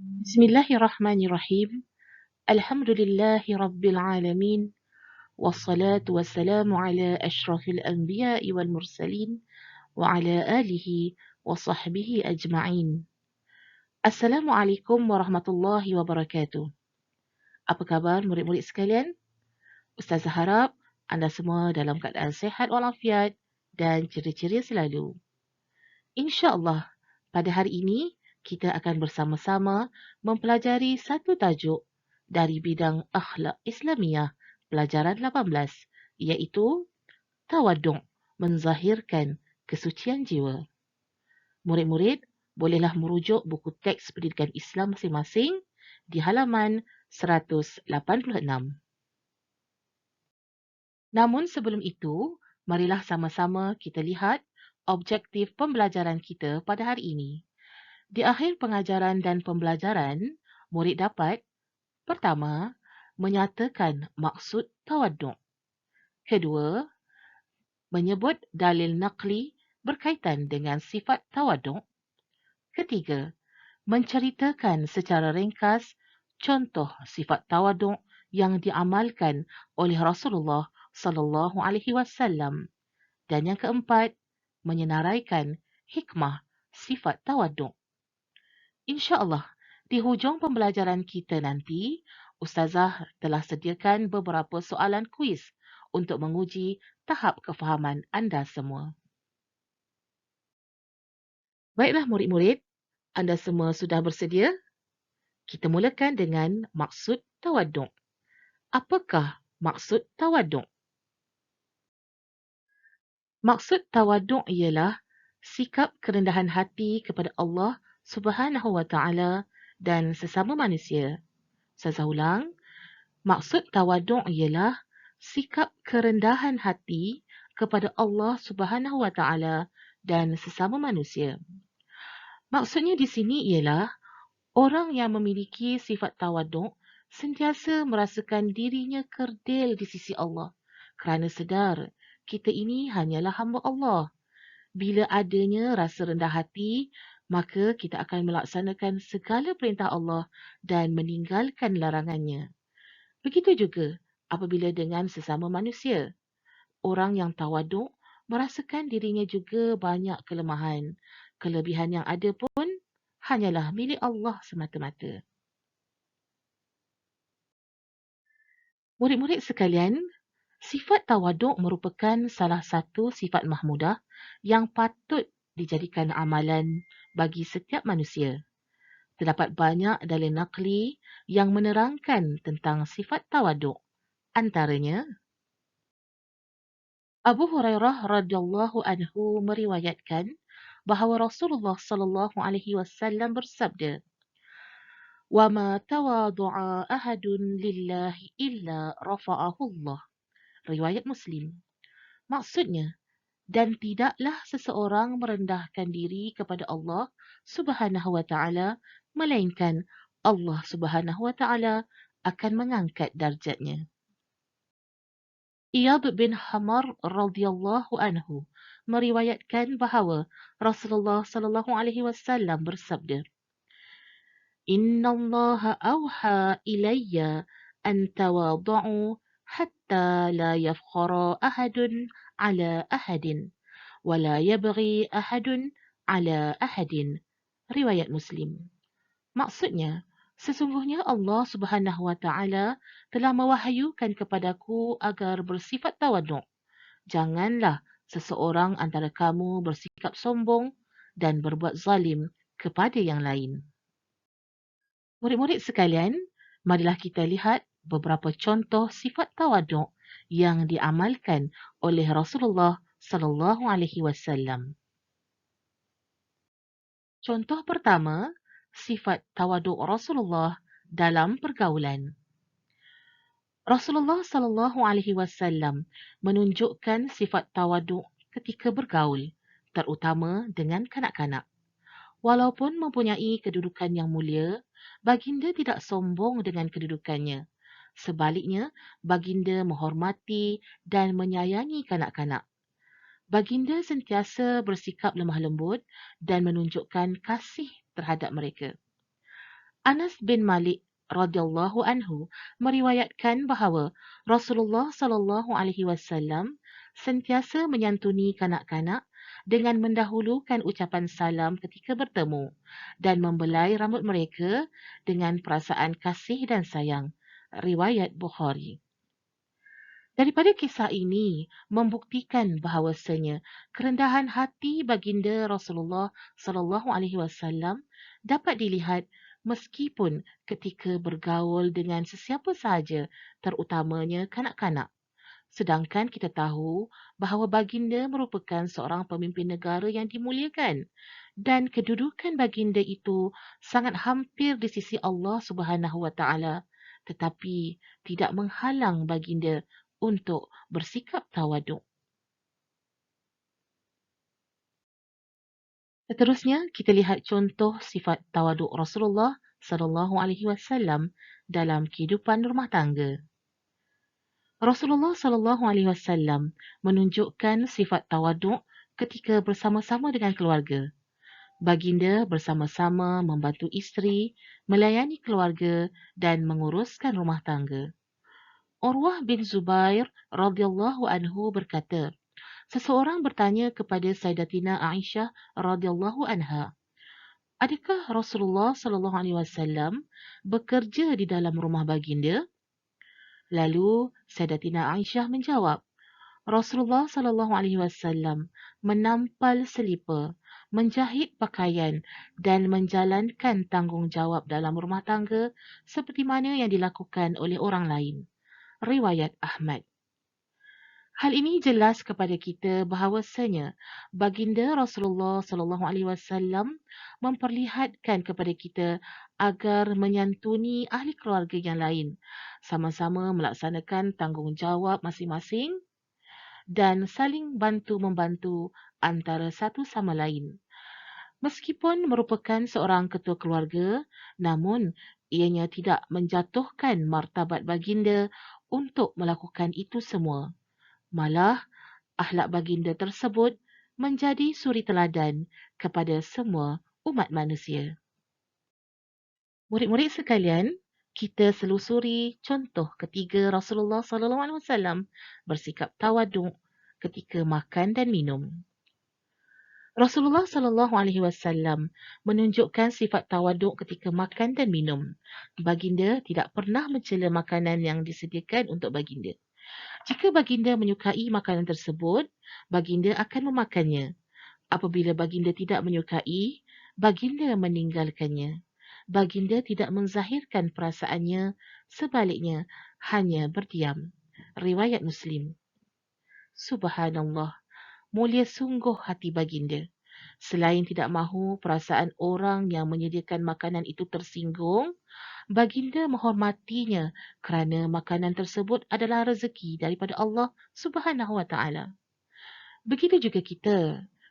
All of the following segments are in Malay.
Bismillahirrahmanirrahim. Alhamdulillahi Rabbil Alamin. Wassalatu wassalamu ala ashrafil anbiya'i wal mursalin wa ala alihi wa sahbihi ajma'in. Assalamualaikum warahmatullahi wabarakatuh. Apa khabar murid-murid sekalian? Ustazah harap anda semua dalam keadaan sehat walafiat dan ceria-ceria selalu. InsyaAllah, pada hari ini kita akan bersama-sama mempelajari satu tajuk dari bidang akhlak Islamiah pelajaran 18 iaitu tawaddu' menzahirkan kesucian jiwa. Murid-murid bolehlah merujuk buku teks pendidikan Islam masing-masing di halaman 186. Namun sebelum itu, marilah sama-sama kita lihat objektif pembelajaran kita pada hari ini. Di akhir pengajaran dan pembelajaran, murid dapat pertama, menyatakan maksud tawaddu'. Kedua, menyebut dalil naqli berkaitan dengan sifat tawaddu'. Ketiga, menceritakan secara ringkas contoh sifat tawaddu' yang diamalkan oleh Rasulullah sallallahu alaihi wasallam. Dan yang keempat, menyenaraikan hikmah sifat tawaddu'. InsyaAllah, di hujung pembelajaran kita nanti, Ustazah telah sediakan beberapa soalan kuis untuk menguji tahap kefahaman anda semua. Baiklah murid-murid, anda semua sudah bersedia? Kita mulakan dengan maksud tawaddu'. Apakah maksud tawaddu'? Maksud tawaddu' ialah sikap kerendahan hati kepada Allah Subhanahu wa taala dan sesama manusia. Saya ulang, maksud tawaddu' ialah sikap kerendahan hati kepada Allah Subhanahu wa taala dan sesama manusia. Maksudnya di sini ialah orang yang memiliki sifat tawaddu' sentiasa merasakan dirinya kerdil di sisi Allah kerana sedar kita ini hanyalah hamba Allah. Bila adanya rasa rendah hati, maka kita akan melaksanakan segala perintah Allah dan meninggalkan larangannya. Begitu juga apabila dengan sesama manusia. Orang yang tawaduk merasakan dirinya juga banyak kelemahan. Kelebihan yang ada pun hanyalah milik Allah semata-mata. Murid-murid sekalian, sifat tawaduk merupakan salah satu sifat mahmudah yang patut dijadikan amalan bagi setiap manusia. Terdapat banyak dalil naqli yang menerangkan tentang sifat tawaduk. Antaranya, Abu Hurairah radhiyallahu anhu meriwayatkan bahawa Rasulullah sallallahu alaihi wasallam bersabda, "Wa ma tawadhu'a ahadun lillahi illa rafa'ahu Allah." Riwayat Muslim. Maksudnya, dan tidaklah seseorang merendahkan diri kepada Allah Subhanahu wa taala melainkan Allah Subhanahu wa taala akan mengangkat darjatnya. Iyad bin Hamar radhiyallahu anhu meriwayatkan bahawa Rasulullah sallallahu alaihi wasallam bersabda, "Inna Allah awha ilayya an tawadhu hatta la yafkhara ahadun ala ahadin wa la yabghi ahadun ala ahadin." Riwayat Muslim. Maksudnya, sesungguhnya Allah Subhanahu wa taala telah mewahyukan kepadaku agar bersifat tawaduk. Janganlah seseorang antara kamu bersikap sombong dan berbuat zalim kepada yang lain. Murid-murid sekalian, marilah kita lihat beberapa contoh sifat tawaduk yang diamalkan oleh Rasulullah sallallahu alaihi wasallam. Contoh pertama, sifat tawaduk Rasulullah dalam pergaulan. Rasulullah sallallahu alaihi wasallam menunjukkan sifat tawaduk ketika bergaul, terutama dengan kanak-kanak. Walaupun mempunyai kedudukan yang mulia, baginda tidak sombong dengan kedudukannya. Sebaliknya, baginda menghormati dan menyayangi kanak-kanak. Baginda sentiasa bersikap lemah lembut dan menunjukkan kasih terhadap mereka. Anas bin Malik radhiyallahu anhu meriwayatkan bahawa Rasulullah sallallahu alaihi wasallam sentiasa menyantuni kanak-kanak dengan mendahulukan ucapan salam ketika bertemu dan membelai rambut mereka dengan perasaan kasih dan sayang. Riwayat Bukhari. Daripada kisah ini membuktikan bahawasanya kerendahan hati baginda Rasulullah sallallahu alaihi wasallam dapat dilihat meskipun ketika bergaul dengan sesiapa sahaja, terutamanya kanak-kanak. Sedangkan kita tahu bahawa baginda merupakan seorang pemimpin negara yang dimuliakan dan kedudukan baginda itu sangat hampir di sisi Allah Subhanahu Wa Taala, tetapi tidak menghalang baginda untuk bersikap tawaduk. Seterusnya, kita lihat contoh sifat tawaduk Rasulullah sallallahu alaihi wasallam dalam kehidupan rumah tangga. Rasulullah sallallahu alaihi wasallam menunjukkan sifat tawaduk ketika bersama-sama dengan keluarga. Baginda bersama-sama membantu isteri, melayani keluarga dan menguruskan rumah tangga. Urwah bin Zubair radhiyallahu anhu berkata, seseorang bertanya kepada Sayyidatina Aisyah radhiyallahu anha, adakah Rasulullah sallallahu alaihi wasallam bekerja di dalam rumah baginda? Lalu Sayyidatina Aisyah menjawab, Rasulullah sallallahu alaihi wasallam menampal selipar, menjahit pakaian dan menjalankan tanggungjawab dalam rumah tangga seperti mana yang dilakukan oleh orang lain. Riwayat Ahmad. Hal ini jelas kepada kita bahawasanya baginda Rasulullah sallallahu alaihi wasallam memperlihatkan kepada kita agar menyantuni ahli keluarga yang lain, sama-sama melaksanakan tanggungjawab masing-masing dan saling bantu-membantu antara satu sama lain. Meskipun merupakan seorang ketua keluarga, namun ianya tidak menjatuhkan martabat baginda untuk melakukan itu semua. Malah, akhlak baginda tersebut menjadi suri teladan kepada semua umat manusia. Murid-murid sekalian, kita selusuri contoh ketiga Rasulullah sallallahu alaihi wasallam bersikap tawaduk ketika makan dan minum. Rasulullah sallallahu alaihi wasallam menunjukkan sifat tawaduk ketika makan dan minum. Baginda tidak pernah mencela makanan yang disediakan untuk baginda. Jika baginda menyukai makanan tersebut, baginda akan memakannya. Apabila baginda tidak menyukai, baginda meninggalkannya. Baginda tidak menzahirkan perasaannya, sebaliknya hanya berdiam. Riwayat Muslim. Subhanallah, mulia sungguh hati baginda. Selain tidak mahu perasaan orang yang menyediakan makanan itu tersinggung, baginda menghormatinya kerana makanan tersebut adalah rezeki daripada Allah Subhanahu Wa Taala. Begitu juga kita.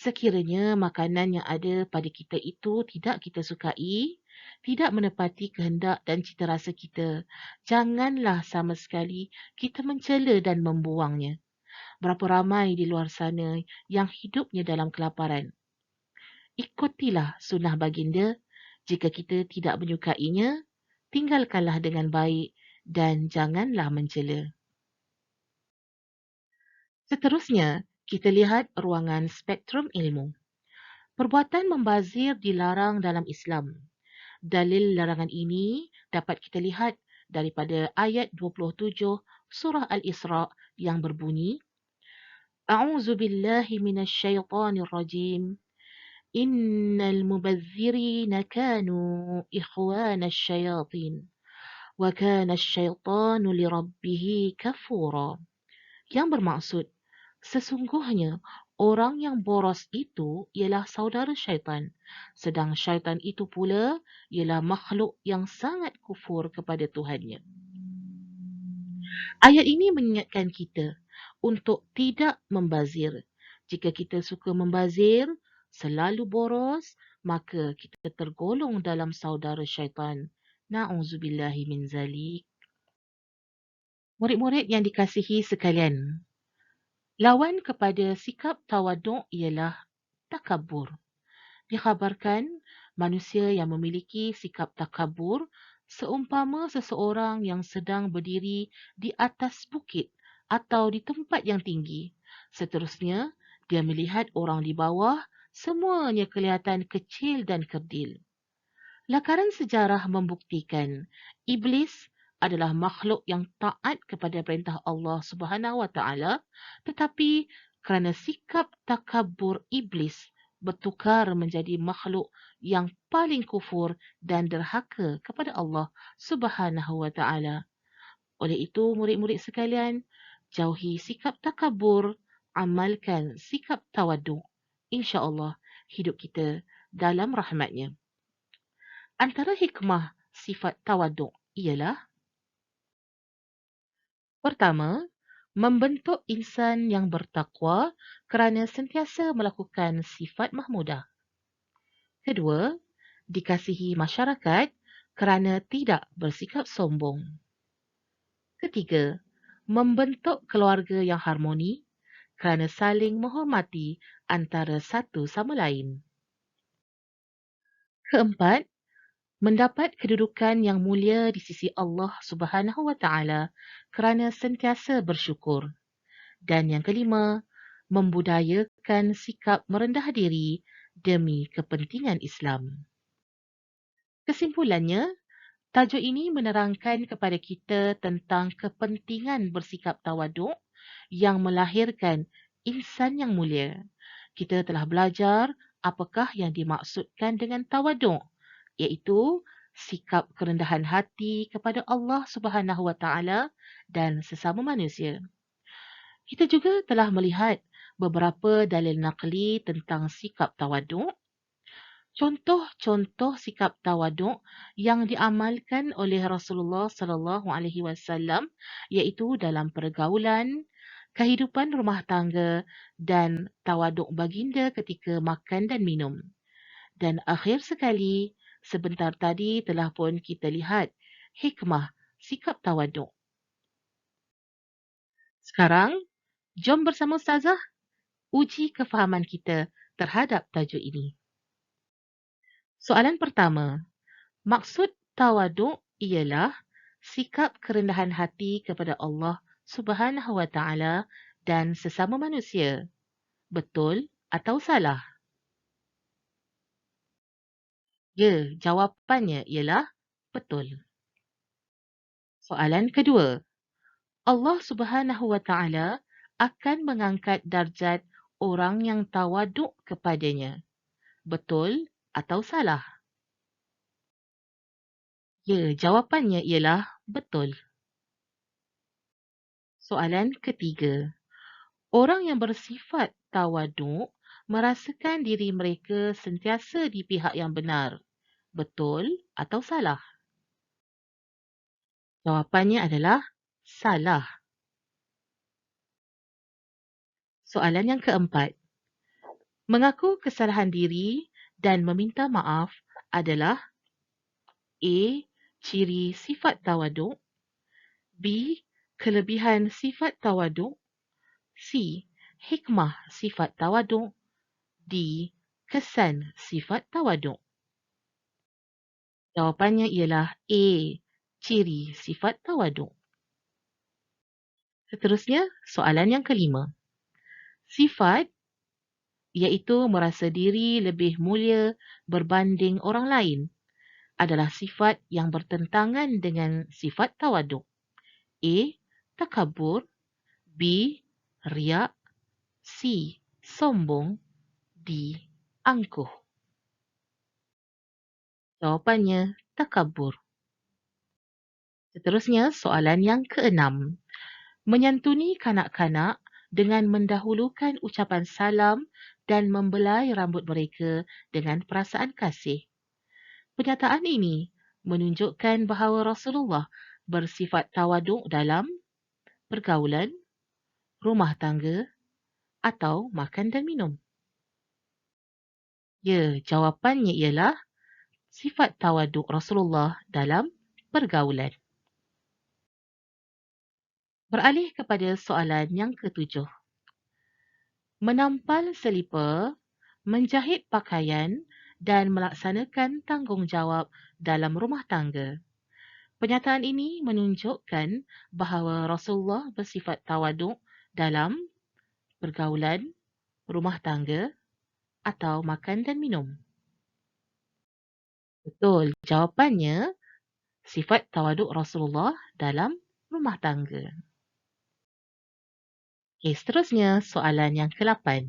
Sekiranya makanan yang ada pada kita itu tidak kita sukai, tidak menepati kehendak dan cita rasa kita, janganlah sama sekali kita mencela dan membuangnya. Berapa ramai di luar sana yang hidupnya dalam kelaparan. Ikutilah sunnah baginda. Jika kita tidak menyukainya, tinggalkanlah dengan baik dan janganlah mencela. Seterusnya, kita lihat ruangan spektrum ilmu. Perbuatan membazir dilarang dalam Islam. Dalil larangan ini dapat kita lihat daripada ayat 27 surah Al-Isra yang berbunyi, A'udzu billahi minasyaitonir rajim. Innal mubazzirina kanu ikhwana syayatin wa kana asyaitanu lirabbih kafura. Yang bermaksud, sesungguhnya orang yang boros itu ialah saudara syaitan, sedang syaitan itu pula ialah makhluk yang sangat kufur kepada Tuhannya. Ayat ini mengingatkan kita untuk tidak membazir. Jika kita suka membazir, selalu boros, maka kita tergolong dalam saudara syaitan. Na'udzubillahi min zalik. Murid-murid yang dikasihi sekalian, lawan kepada sikap tawaduk ialah takabur. Dikhabarkan Manusia yang memiliki sikap takabur seumpama seseorang yang sedang berdiri di atas bukit atau di tempat yang tinggi. Seterusnya, dia melihat orang di bawah, semuanya kelihatan kecil dan kerdil. Lakaran sejarah membuktikan iblis adalah makhluk yang taat kepada perintah Allah Subhanahu Wa Taala, tetapi kerana sikap takabur iblis bertukar menjadi makhluk yang paling kufur dan derhaka kepada Allah Subhanahu Wa Taala. Oleh itu, murid-murid sekalian, jauhi sikap takabur, amalkan sikap tawaduk. Insya-Allah hidup kita dalam rahmatnya. Antara hikmah sifat tawaduk ialah pertama, membentuk insan yang bertakwa kerana sentiasa melakukan sifat mahmudah. Kedua, dikasihi masyarakat kerana tidak bersikap sombong. Ketiga, membentuk keluarga yang harmoni kerana saling menghormati antara satu sama lain. Keempat, mendapat kedudukan yang mulia di sisi Allah Subhanahu Wa Taala kerana sentiasa bersyukur. Dan yang kelima, membudayakan sikap merendah diri demi kepentingan Islam. Kesimpulannya, tajuk ini menerangkan kepada kita tentang kepentingan bersikap tawaduk yang melahirkan insan yang mulia. Kita telah belajar apakah yang dimaksudkan dengan tawaduk, iaitu sikap kerendahan hati kepada Allah Subhanahu Wa Taala dan sesama manusia. Kita juga telah melihat beberapa dalil naqli tentang sikap tawaduk. Contoh-contoh sikap tawaduk yang diamalkan oleh Rasulullah sallallahu alaihi wasallam iaitu dalam pergaulan, kehidupan rumah tangga dan tawaduk baginda ketika makan dan minum. Dan akhir sekali, sebentar tadi telah pun kita lihat hikmah sikap tawaduk. Sekarang, jom bersama Ustazah uji kefahaman kita terhadap tajuk ini. Soalan pertama, maksud tawaduk ialah sikap kerendahan hati kepada Allah Subhanahu Wa Taala dan sesama manusia. Betul atau salah? Ya, jawapannya ialah betul. Soalan kedua, Allah Subhanahu Wa Taala akan mengangkat darjat orang yang tawaduk kepadanya. Betul atau salah? Ya, jawapannya ialah betul. Soalan ketiga. Orang yang bersifat tawaduk merasakan diri mereka sentiasa di pihak yang benar. Betul atau salah? Jawapannya adalah salah. Soalan yang keempat. Mengaku kesalahan diri dan meminta maaf adalah A. Ciri sifat tawaduk, B. Kelebihan sifat tawaduk, C. Hikmah sifat tawaduk, D. Kesan sifat tawaduk. Jawapannya ialah A. Ciri sifat tawaduk. Seterusnya, soalan yang kelima. Sifat iaitu merasa diri lebih mulia berbanding orang lain adalah sifat yang bertentangan dengan sifat tawaduk. A. Takabur, B. Riak, C. Sombong, D. Angkuh. Jawapannya takabur. Seterusnya, soalan yang keenam. Menyantuni kanak-kanak dengan mendahulukan ucapan salam dan membelai rambut mereka dengan perasaan kasih. Pernyataan ini menunjukkan bahawa Rasulullah bersifat tawaduk dalam pergaulan, rumah tangga atau makan dan minum. Ya, jawapannya ialah sifat tawaduk Rasulullah dalam pergaulan. Beralih kepada soalan yang ketujuh. Menampal selipar, menjahit pakaian dan melaksanakan tanggungjawab dalam rumah tangga. Pernyataan ini menunjukkan bahawa Rasulullah bersifat tawaduk dalam pergaulan, rumah tangga atau makan dan minum. Betul, jawapannya sifat tawaduk Rasulullah dalam rumah tangga. Okey, seterusnya soalan yang ke-8.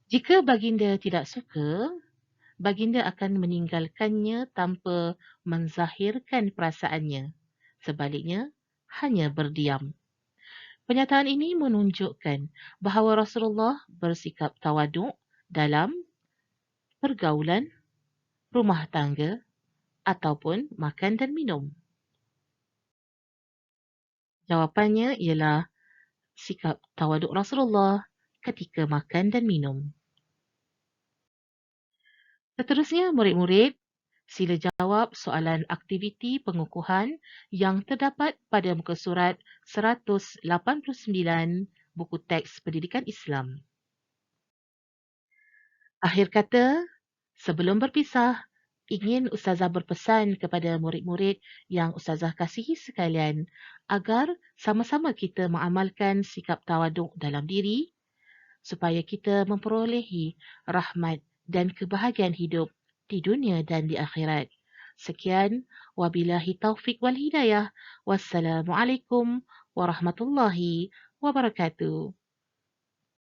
Jika baginda tidak suka, baginda akan meninggalkannya tanpa menzahirkan perasaannya. Sebaliknya, hanya berdiam. Pernyataan ini menunjukkan bahawa Rasulullah bersikap tawaduk dalam pergaulan, rumah tangga ataupun makan dan minum. Jawapannya ialah sikap tawaduk Rasulullah ketika makan dan minum. Seterusnya, murid-murid, sila jawab soalan aktiviti pengukuhan yang terdapat pada muka surat 189 buku teks Pendidikan Islam. Akhir kata, sebelum berpisah, ingin Ustazah berpesan kepada murid-murid yang Ustazah kasihi sekalian agar sama-sama kita mengamalkan sikap tawaduk dalam diri supaya kita memperolehi rahmat dan kebahagiaan hidup di dunia dan di akhirat. Sekian, wabillahi taufiq wal hidayah. Wassalamualaikum warahmatullahi wabarakatuh.